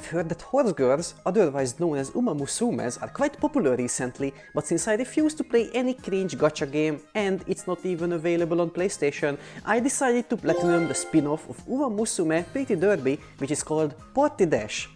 I've heard that horse girls, otherwise known as Umamusumes, are quite popular recently, but since I refuse to play any cringe gacha game and it's not even available on PlayStation, I decided to platinum the spin-off of Umamusume Pretty Derby, which is called Party Dash.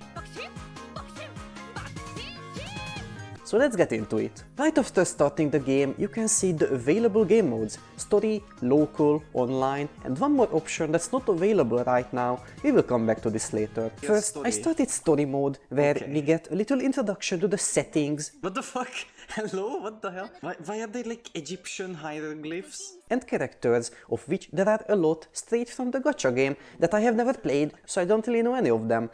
So let's get into it. Right after starting the game, you can see the available game modes: story, local, online, and one more option that's not available right now. We will come back to this later. First, I started story mode, where we get a little introduction to the settings. What the fuck? Hello? What the hell? Why are they like Egyptian hieroglyphs? And characters, of which there are a lot straight from the gacha game that I have never played, so I don't really know any of them.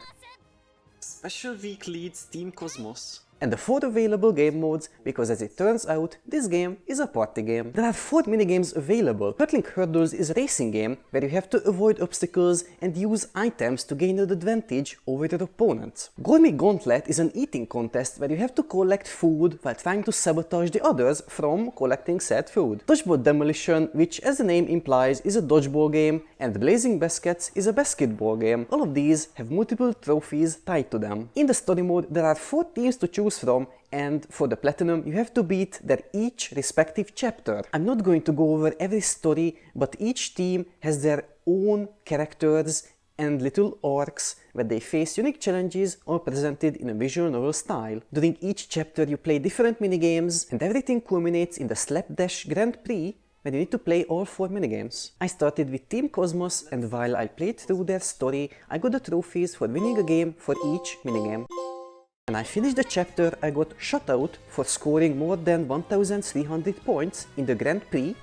Special week leads Team Cosmos. And the 4 available game modes, because as it turns out, this game is a party game. There are 4 minigames available. Hurtling Hurdles is a racing game where you have to avoid obstacles and use items to gain an advantage over your opponents. Gourmet Gauntlet is an eating contest where you have to collect food while trying to sabotage the others from collecting said food. Dodgeball Demolition, which as the name implies is a dodgeball game, and Blazing Baskets is a basketball game. All of these have multiple trophies tied to them. In the story mode, there are 4 teams to choose from, and for the platinum you have to beat their each respective chapter. I'm not going to go over every story, but each team has their own characters and little arcs where they face unique challenges all presented in a visual novel style. During each chapter you play different minigames, and everything culminates in the Slapdash Grand Prix, where you need to play all 4 minigames. I started with Team Cosmos, and while I played through their story, I got the trophies for winning a game for each minigame. When I finished the chapter, I got shut out for scoring more than 1300 points in the Grand Prix.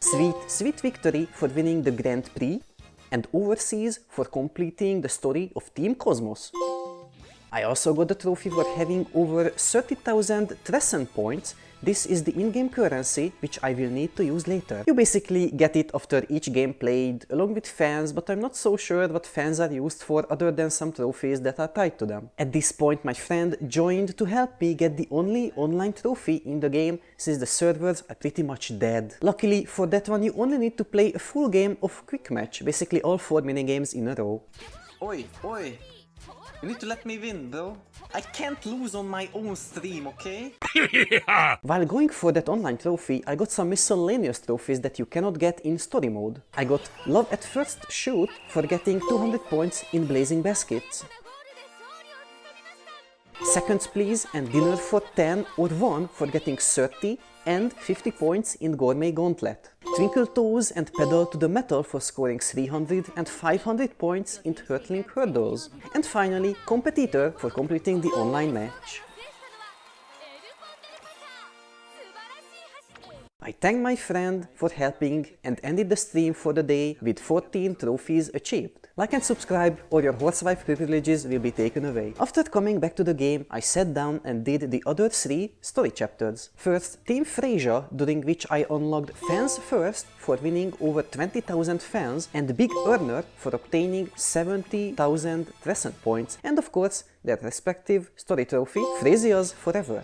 Sweet victory for winning the Grand Prix, and overseas for completing the story of Team Cosmos. I also got the trophy for having over 30,000 Trescent points. This is the in-game currency, which I will need to use later. You basically get it after each game played, along with fans, but I'm not so sure what fans are used for other than some trophies that are tied to them. At this point, my friend joined to help me get the only online trophy in the game, since the servers are pretty much dead. Luckily, for that one you only need to play a full game of Quick Match, basically all 4 minigames in a row. Oi! You need to let me win, bro. I can't lose on my own stream, okay? While going for that online trophy, I got some miscellaneous trophies that you cannot get in story mode. I got Love at First Shoot for getting 200 points in Blazing Baskets, Seconds Please and Dinner for 10 or 1 for getting 30 and 50 points in Gourmet Gauntlet, Twinkle Toes and Pedal to the Metal for scoring 300 and 500 points in Hurtling Hurdles, and finally Competitor for completing the online match. I thank my friend for helping and ended the stream for the day with 14 trophies achieved. Like and subscribe or your horsewife privileges will be taken away. After coming back to the game, I sat down and did the other 3 story chapters. First, Team Frasier, during which I unlocked Fans First for winning over 20,000 fans, and Big Earner for obtaining 70,000 Crescent points, and of course their respective story trophy, Frasiers Forever.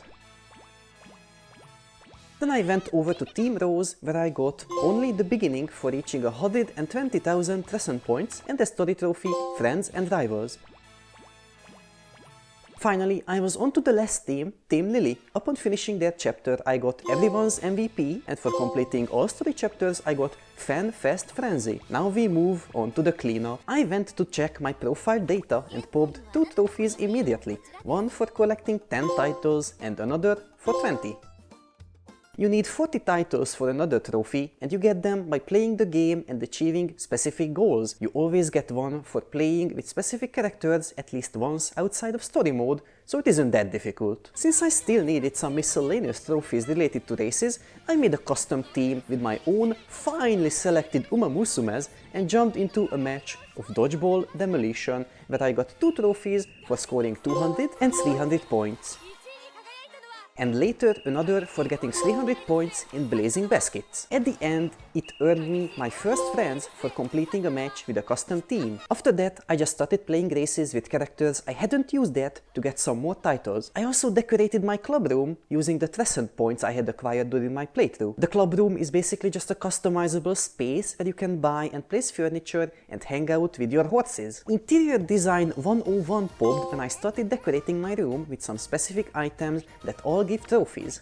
Then I went over to Team Rose, where I got only the beginning for reaching 120,000 Crescent points and the story trophy Friends and Rivals. Finally, I was on to the last team, Team Lily. Upon finishing their chapter, I got everyone's MVP, and for completing all story chapters, I got Fan Fest Frenzy. Now we move on to the cleanup. I went to check my profile data and popped 2 trophies immediately, one for collecting 10 titles and another for 20. You need 40 titles for another trophy, and you get them by playing the game and achieving specific goals. You always get one for playing with specific characters at least once outside of story mode, so it isn't that difficult. Since I still needed some miscellaneous trophies related to races, I made a custom team with my own finely selected Umamusumes and jumped into a match of Dodgeball Demolition, where I got 2 trophies for scoring 200 and 300 points. and later another for getting 300 points in Blazing Baskets. At the end, it earned me my first friends for completing a match with a custom team. After that, I just started playing races with characters I hadn't used yet to get some more titles. I also decorated my club room using the Trescent points I had acquired during my playthrough. The club room is basically just a customizable space where you can buy and place furniture and hang out with your horses. Interior design 101 popped when I started decorating my room with some specific items that all give trophies.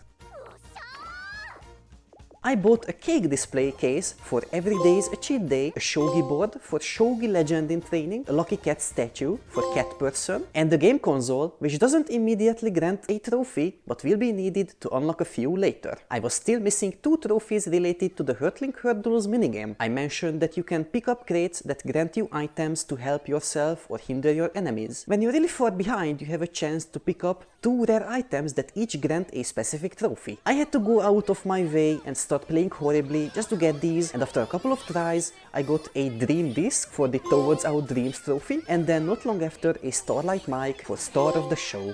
I bought a cake display case for every day's a cheat day, a shogi board for shogi legend in training, a lucky cat statue for cat person, and a game console which doesn't immediately grant a trophy but will be needed to unlock a few later. I was still missing 2 trophies related to the Hurtling Hurdles minigame. I mentioned that you can pick up crates that grant you items to help yourself or hinder your enemies. When you're really far behind, you have a chance to pick up 2 rare items that each grant a specific trophy. I had to go out of my way and start playing horribly just to get these, and after a couple of tries I got a Dream Disc for the Towards Our Dreams trophy, and then not long after a Starlight Mic for Star of the Show.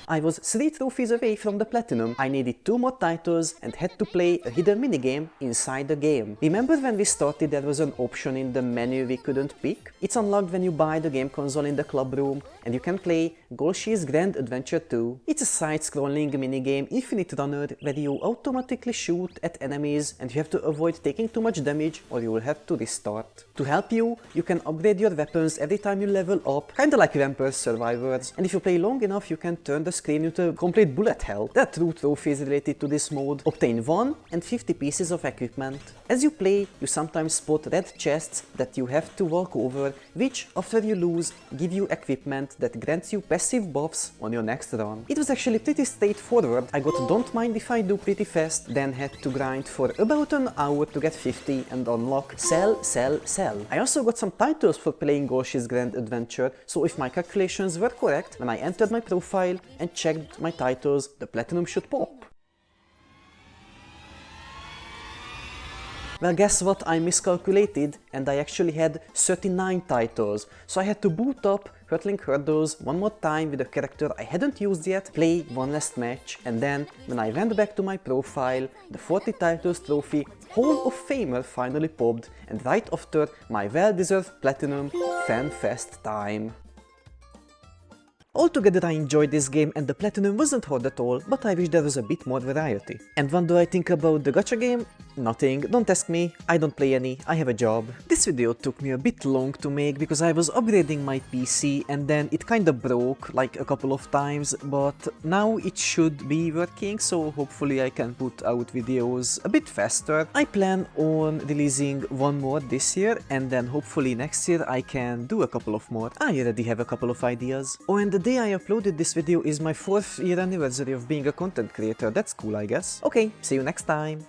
I was 3 trophies away from the Platinum. I needed 2 more titles and had to play a hidden minigame inside the game. Remember when we started there was an option in the menu we couldn't pick? It's unlocked when you buy the game console in the club room, and you can play Golshi's Grand Adventure 2. It's a side-scrolling minigame Infinite Runner where you automatically shoot at enemies and you have to avoid taking too much damage or you will have to restart. To help you, you can upgrade your weapons every time you level up, kinda like Vampire Survivors, and if you play long enough you can turn the screen into complete bullet hell. There are 2 trophies related to this mode. Obtain 1 and 50 pieces of equipment. As you play, you sometimes spot red chests that you have to walk over, which, after you lose, give you equipment that grants you passive buffs on your next run. It was actually pretty straightforward. I got Don't Mind If I Do pretty fast, then had to grind for about an hour to get 50 and unlock Sell, Sell, Sell. I also got some titles for playing Golshi's Grand Adventure, so if my calculations were correct, when I entered my profile and checked my titles, the Platinum should pop. Well, guess what? I miscalculated and I actually had 39 titles, so I had to boot up Hurtling Hurdles one more time with a character I hadn't used yet, play one last match, and then when I went back to my profile, the 40 titles trophy Hall of Famer finally popped, and right after my well-deserved Platinum FanFest time. Altogether I enjoyed this game and the Platinum wasn't hard at all, but I wish there was a bit more variety. And what do I think about the gacha game? Nothing, don't ask me, I don't play any, I have a job. This video took me a bit long to make because I was upgrading my PC and then it kinda broke like a couple of times, but now it should be working, so hopefully I can put out videos a bit faster. I plan on releasing 1 more this year and then hopefully next year I can do a couple of more. I already have a couple of ideas. Oh, and the day I uploaded this video is my 4th year anniversary of being a content creator. That's cool, I guess. Okay, see you next time.